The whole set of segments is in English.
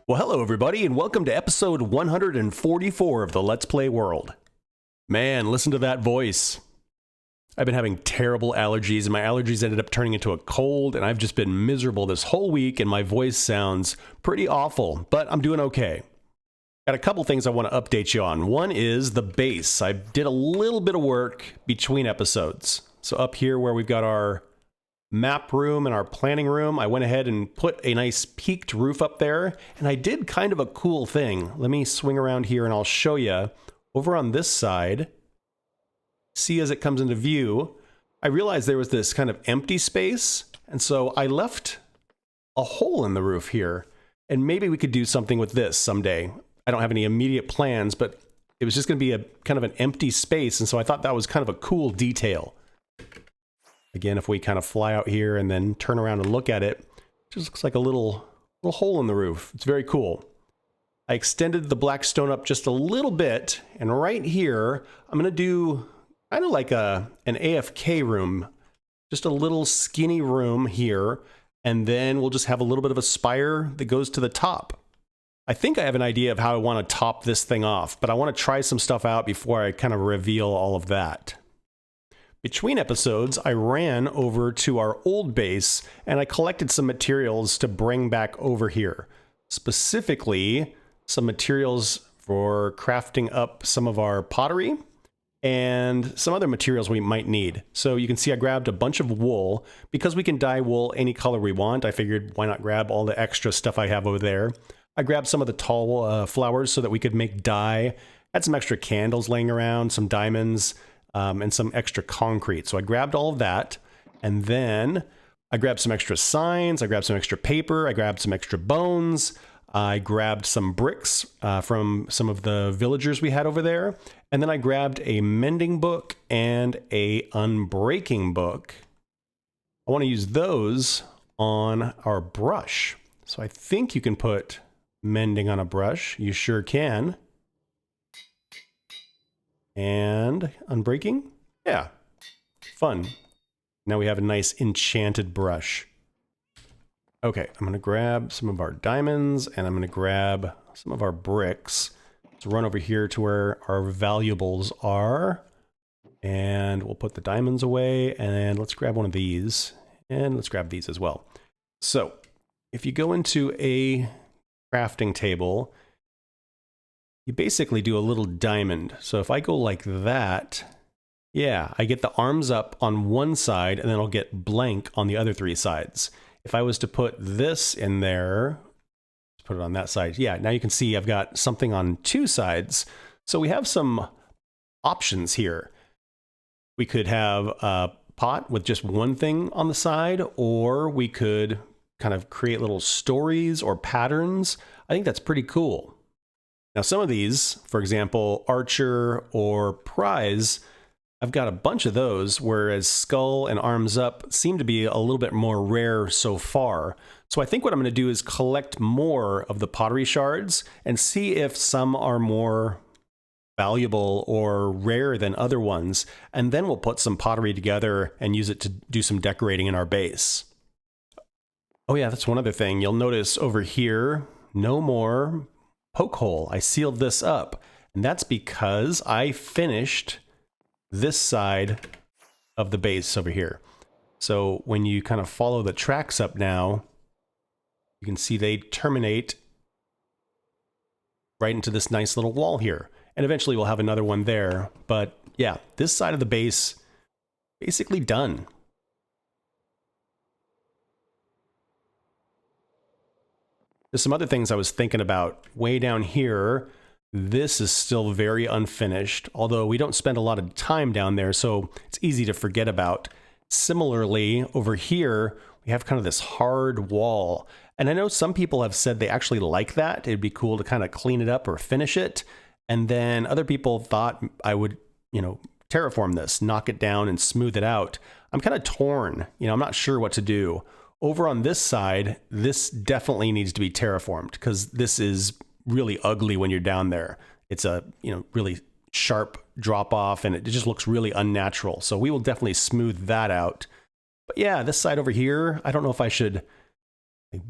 Well, hello everybody, and welcome to episode 144 of the Let's Play World. Man, listen to that voice. I've been having terrible allergies, and my allergies ended up turning into a cold, and I've just been miserable this whole week, and my voice sounds pretty awful, but I'm doing okay. Got a couple things I want to update you on. One is the base. I did a little bit of work between episodes. So up here where we've got our map room and our planning room, I went ahead and put a nice peaked roof up there, and I did kind of a cool thing. Let me swing around here and I'll show you. Over on this side, see as it comes into view, I realized there was this kind of empty space, and so I left a hole in the roof here, and maybe we could do something with this someday. I don't have any immediate plans, but it was just going to be a kind of an empty space, and so I thought that was kind of a cool detail. Again, if we kind of fly out here and then turn around and look at it, it just looks like a little hole in the roof. It's very cool. I extended the black stone up just a little bit, and right here, I'm going to do kind of like an AFK room, just a little skinny room here, and then we'll just have a little bit of a spire that goes to the top. I think I have an idea of how I want to top this thing off, but I want to try some stuff out before I kind of reveal all of that. Between episodes, I ran over to our old base and I collected some materials to bring back over here. Specifically, some materials for crafting up some of our pottery and some other materials we might need. So you can see I grabbed a bunch of wool. Because we can dye wool any color we want, I figured why not grab all the extra stuff I have over there. I grabbed some of the tall flowers so that we could make dye. Had some extra candles laying around, some diamonds, and some extra concrete. So I grabbed all of that, and then I grabbed some extra signs, I grabbed some extra paper, I grabbed some extra bones, I grabbed some bricks from some of the villagers we had over there, and then I grabbed a mending book and a unbreaking book. I want to use those on our brush. So I think you can put mending on a brush. You sure can. And unbreaking? Yeah, fun. Now we have a nice enchanted brush. Okay, I'm gonna grab some of our diamonds and I'm gonna grab some of our bricks. Let's run over here to where our valuables are. And we'll put the diamonds away, and let's grab one of these. And let's grab these as well. So, if you go into a crafting table, you basically do a little diamond. So if I go like that, yeah, I get the arms up on one side and then I'll get blank on the other three sides. If I was to put this in there, let's put it on that side. Yeah, now you can see I've got something on two sides. So we have some options here. We could have a pot with just one thing on the side, or we could kind of create little stories or patterns. I think that's pretty cool. Now, some of these, for example, Archer or Prize, I've got a bunch of those, whereas Skull and Arms Up seem to be a little bit more rare so far. So I think what I'm going to do is collect more of the pottery shards and see if some are more valuable or rare than other ones, and then we'll put some pottery together and use it to do some decorating in our base. Oh yeah, that's one other thing. You'll notice over here, no more poke hole. I sealed this up, and that's because I finished this side of the base over here. So when you kind of follow the tracks up now, you can see they terminate right into this nice little wall here. And eventually we'll have another one there. But yeah, this side of the base basically done. There's some other things I was thinking about. Way down here, this is still very unfinished, although we don't spend a lot of time down there, so it's easy to forget about. Similarly, over here, we have kind of this hard wall. And I know some people have said they actually like that. It'd be cool to kind of clean it up or finish it. And then other people thought I would, terraform this, knock it down and smooth it out. I'm kind of torn. I'm not sure what to do. Over on this side, this definitely needs to be terraformed because this is really ugly when you're down there. It's a, really sharp drop off and it just looks really unnatural. So we will definitely smooth that out. But yeah, this side over here, I don't know if I should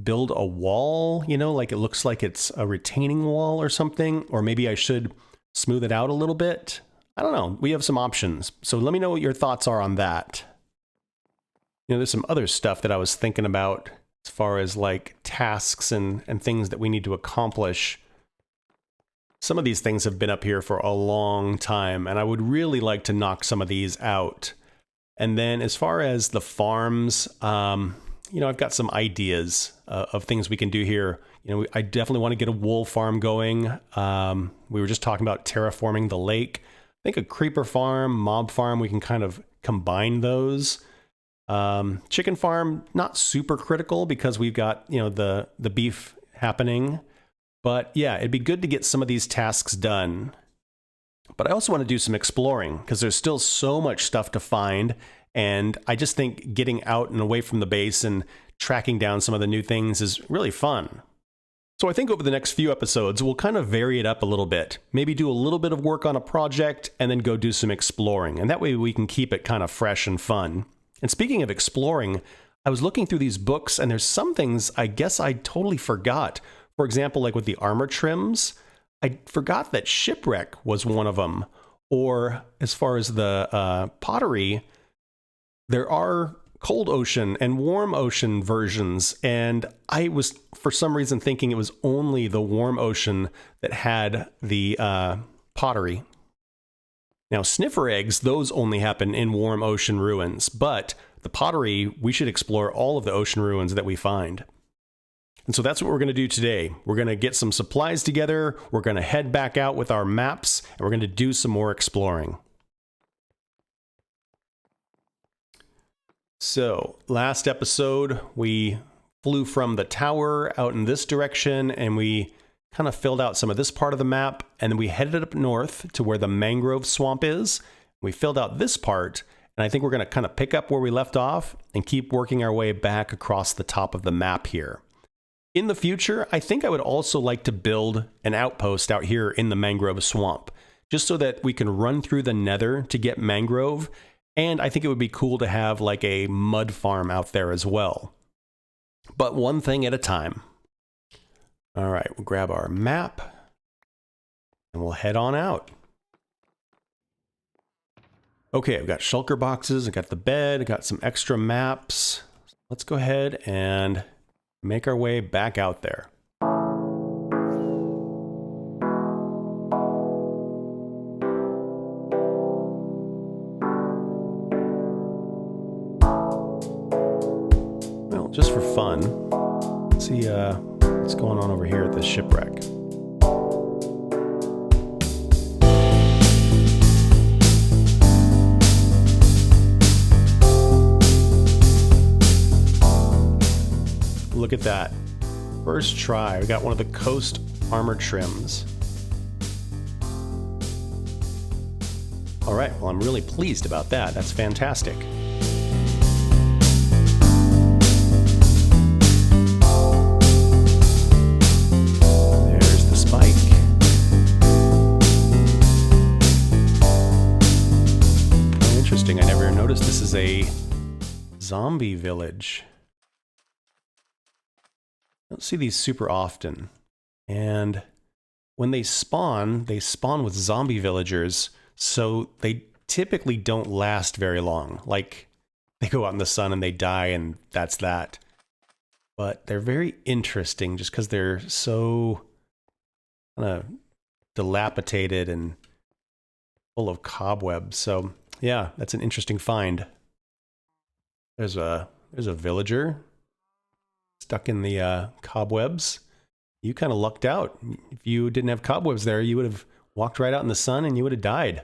build a wall, like it looks like it's a retaining wall or something, or maybe I should smooth it out a little bit. I don't know. We have some options. So let me know what your thoughts are on that. There's some other stuff that I was thinking about as far as like tasks and things that we need to accomplish. Some of these things have been up here for a long time, and I would really like to knock some of these out. And then as far as the farms, I've got some ideas of things we can do here. I definitely want to get a wool farm going. We were just talking about terraforming the lake. I think a creeper farm, mob farm, we can kind of combine those. Chicken farm, not super critical because we've got, the beef happening. But yeah, it'd be good to get some of these tasks done. But I also want to do some exploring because there's still so much stuff to find. And I just think getting out and away from the base and tracking down some of the new things is really fun. So I think over the next few episodes, we'll kind of vary it up a little bit. Maybe do a little bit of work on a project and then go do some exploring. And that way we can keep it kind of fresh and fun. And speaking of exploring, I was looking through these books and there's some things I guess I totally forgot. For example, like with the armor trims, I forgot that shipwreck was one of them. Or as far as the pottery, there are cold ocean and warm ocean versions, and I was, for some reason, thinking it was only the warm ocean that had the pottery. Now, sniffer eggs, those only happen in warm ocean ruins, but the pottery, we should explore all of the ocean ruins that we find. And so that's what we're going to do today. We're going to get some supplies together, we're going to head back out with our maps, and we're going to do some more exploring. So, last episode, we flew from the tower out in this direction, and we kind of filled out some of this part of the map, and then we headed up north to where the mangrove swamp is. We filled out this part, and I think we're going to kind of pick up where we left off and keep working our way back across the top of the map here. In the future, I think I would also like to build an outpost out here in the mangrove swamp, just so that we can run through the nether to get mangrove. And I think it would be cool to have like a mud farm out there as well. But one thing at a time. All right, we'll grab our map and we'll head on out. Okay, I've got shulker boxes, I got the bed, I got some extra maps. Let's go ahead and make our way back out there. Just for fun, let's see what's going on over here at the shipwreck. Look at that. First try, we got one of the coast armor trims. All right, well, I'm really pleased about that. That's fantastic. I never noticed this is a zombie village. I don't see these super often. And when they spawn with zombie villagers, so they typically don't last very long. Like, they go out in the sun and they die and that's that. But they're very interesting just because they're so kind of dilapidated and full of cobwebs. So yeah, that's an interesting find. There's a villager stuck in the cobwebs. You kind of lucked out. If you didn't have cobwebs there, you would have walked right out in the sun and you would have died.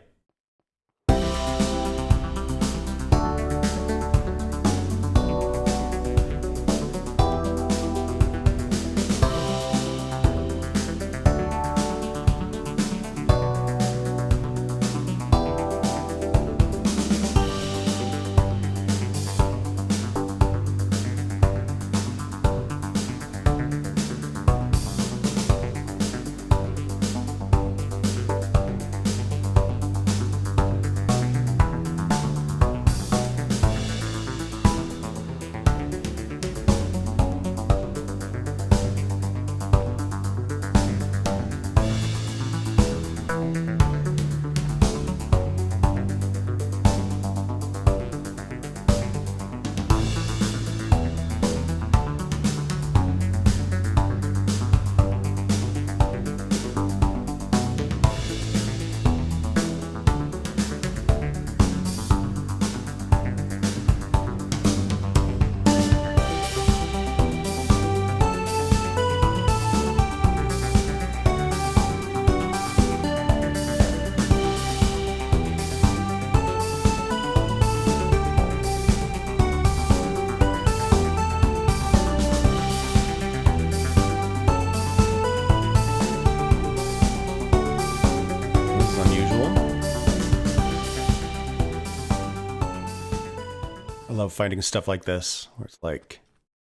I love finding stuff like this, where it's like,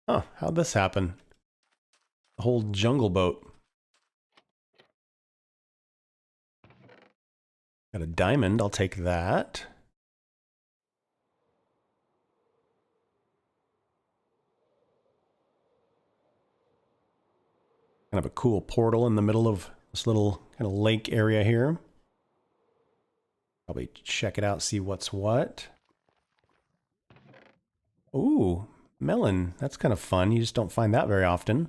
oh, how'd this happen? The whole jungle boat. Got a diamond, I'll take that. Kind of a cool portal in the middle of this little kind of lake area here. Probably check it out, see what's what. Ooh, melon. That's kind of fun. You just don't find that very often.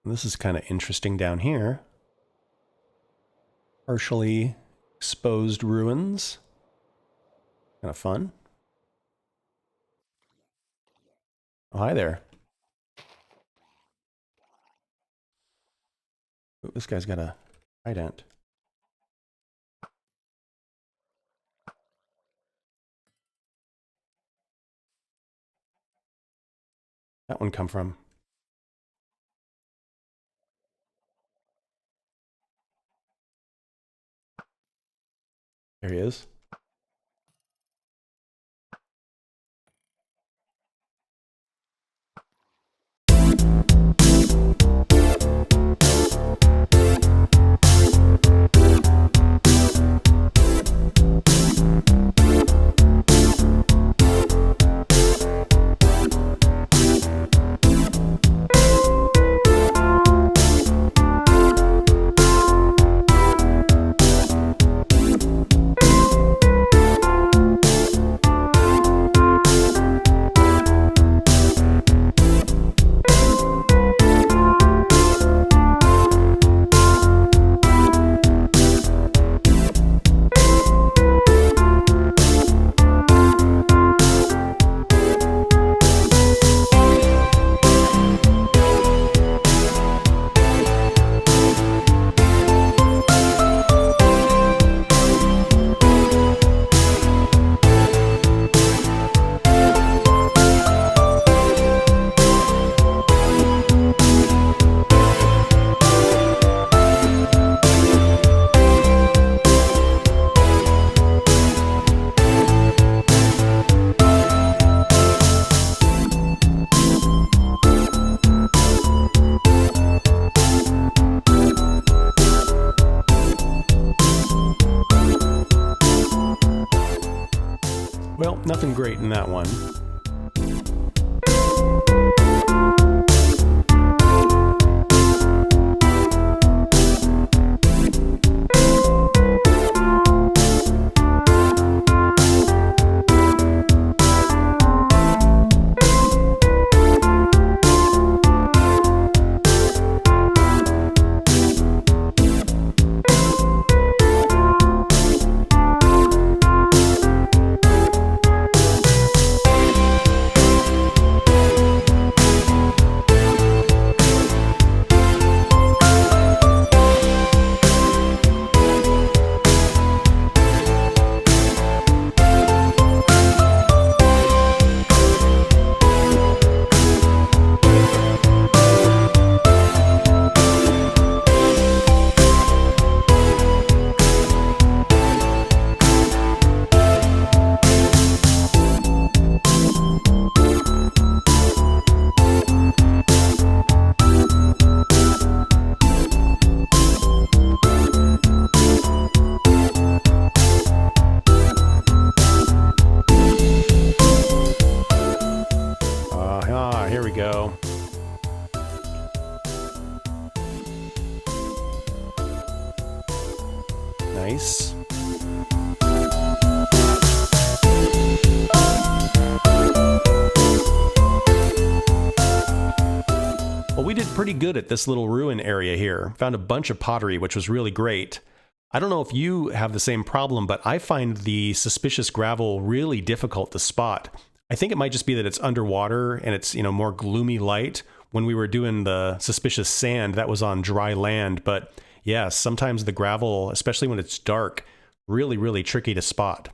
This is kind of interesting down here. Partially exposed ruins. Kind of fun. Oh, hi there. Ooh, this guy's got a trident. That one come from? There he is. Well, nothing great in that one. Here we go. Nice. Well, we did pretty good at this little ruin area here. Found a bunch of pottery, which was really great. I don't know if you have the same problem, but I find the suspicious gravel really difficult to spot. I think it might just be that it's underwater and it's, more gloomy light. When we were doing the suspicious sand, that was on dry land. But yeah, sometimes the gravel, especially when it's dark, really, really tricky to spot.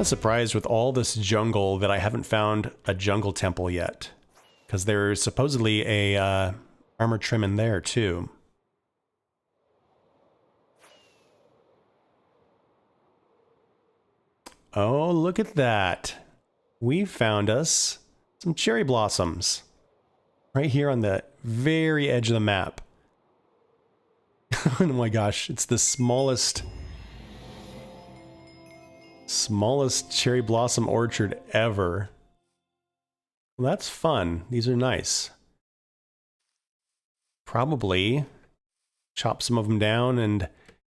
of surprised with all this jungle that I haven't found a jungle temple yet. Because there's supposedly a armor trim in there too. Oh, look at that. We found us some cherry blossoms. Right here on the very edge of the map. Oh my gosh, it's the smallest cherry blossom orchard ever. Well, that's fun. These are nice. Probably chop some of them down and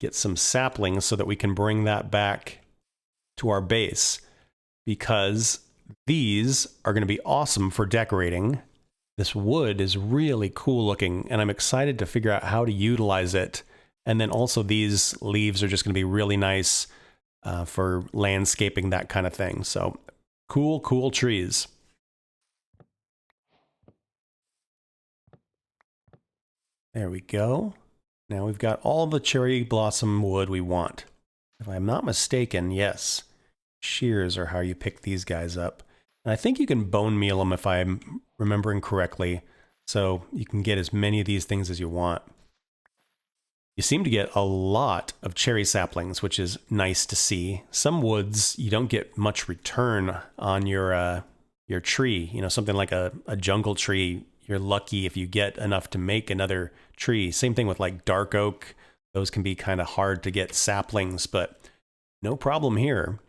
get some saplings so that we can bring that back to our base, because these are going to be awesome for decorating. This wood is really cool looking, and I'm excited to figure out how to utilize it. And then also these leaves are just going to be really nice for landscaping, that kind of thing. So cool, cool trees. There we go. Now we've got all the cherry blossom wood we want. If I'm not mistaken, yes, shears are how you pick these guys up. And I think you can bone meal them if I'm remembering correctly, so you can get as many of these things as you want. You seem to get a lot of cherry saplings, which is nice to see. Some woods, you don't get much return on your tree. You know, something like a jungle tree, you're lucky if you get enough to make another tree. Same thing with like dark oak. Those can be kind of hard to get saplings, but no problem here.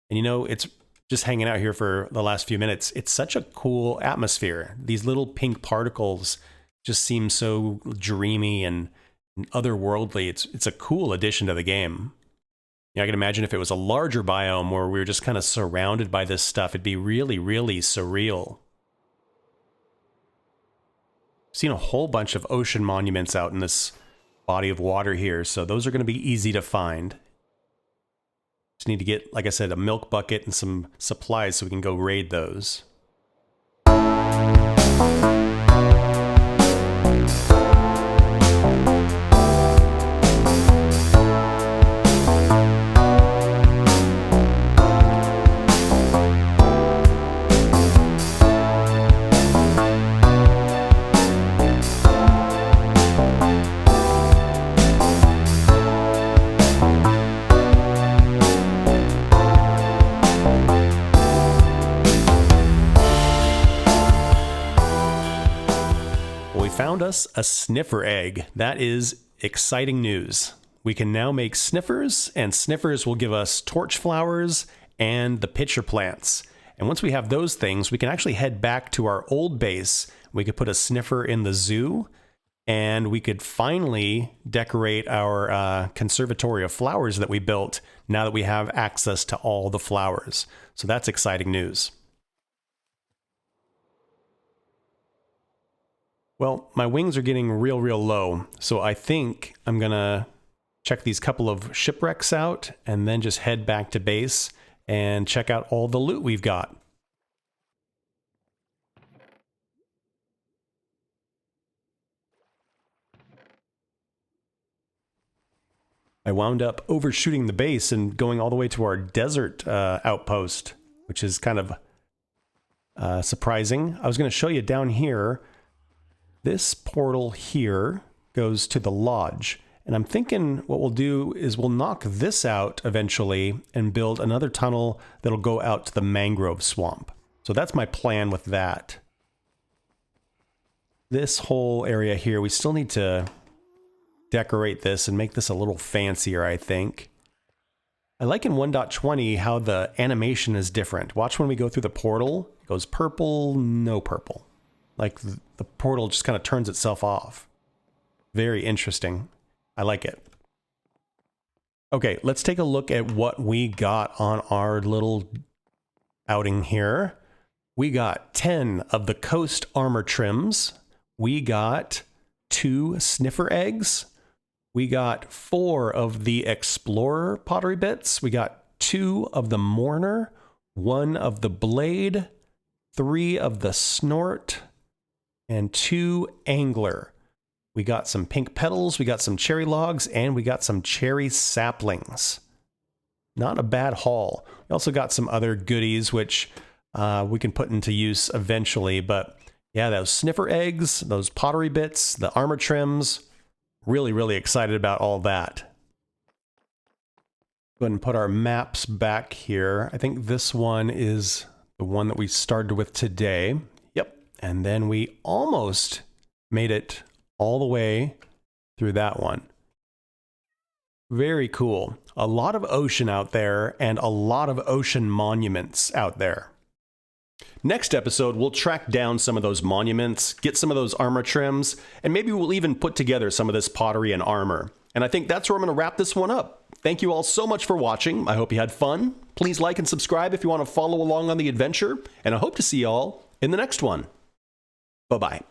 And you know, it's just hanging out here for the last few minutes. It's such a cool atmosphere. These little pink particles just seem so dreamy and otherworldly. It's a cool addition to the game. You know, I can imagine if it was a larger biome where we were just kind of surrounded by this stuff, it'd be really, really surreal. I've seen a whole bunch of ocean monuments out in this body of water here, so those are going to be easy to find. Just need to get, like I said, a milk bucket and some supplies so we can go raid those. Found us a sniffer egg. That is exciting news. We can now make sniffers, and sniffers will give us torch flowers and the pitcher plants. And once we have those things, we can actually head back to our old base. We could put a sniffer in the zoo, and we could finally decorate our conservatory of flowers that we built now that we have access to all the flowers. So that's exciting news. Well, my wings are getting real low, so I think I'm gonna check these couple of shipwrecks out and then just head back to base and check out all the loot we've got. I wound up overshooting the base and going all the way to our desert outpost, which is kind of surprising. I was going to show you down here. This portal here goes to the lodge, and I'm thinking what we'll do is we'll knock this out eventually and build another tunnel that'll go out to the mangrove swamp. So that's my plan with that. This whole area here, we still need to decorate this and make this a little fancier, I think. I like in 1.20 how the animation is different. Watch when we go through the portal, it goes purple, no purple. Like the portal just kind of turns itself off. Very interesting. I like it. Okay, let's take a look at what we got on our little outing here. We got 10 of the coast armor trims. We got 2 sniffer eggs. We got 4 of the explorer pottery bits. We got 2 of the mourner, 1 of the blade, 3 of the snort, and 2 angler. We got some pink petals, we got some cherry logs, and we got some cherry saplings. Not a bad haul. You also got some other goodies, which we can put into use eventually. But yeah, those sniffer eggs, those pottery bits, the armor trims, really, really excited about all that. Go ahead and put our maps back here. I think this one is the one that we started with today. Yep. And then we almost made it all the way through that one. Very cool. A lot of ocean out there and a lot of ocean monuments out there. Next episode, we'll track down some of those monuments, get some of those armor trims, and maybe we'll even put together some of this pottery and armor. And I think that's where I'm going to wrap this one up. Thank you all so much for watching. I hope you had fun. Please like and subscribe if you want to follow along on the adventure, and I hope to see you all in the next one. Bye-bye.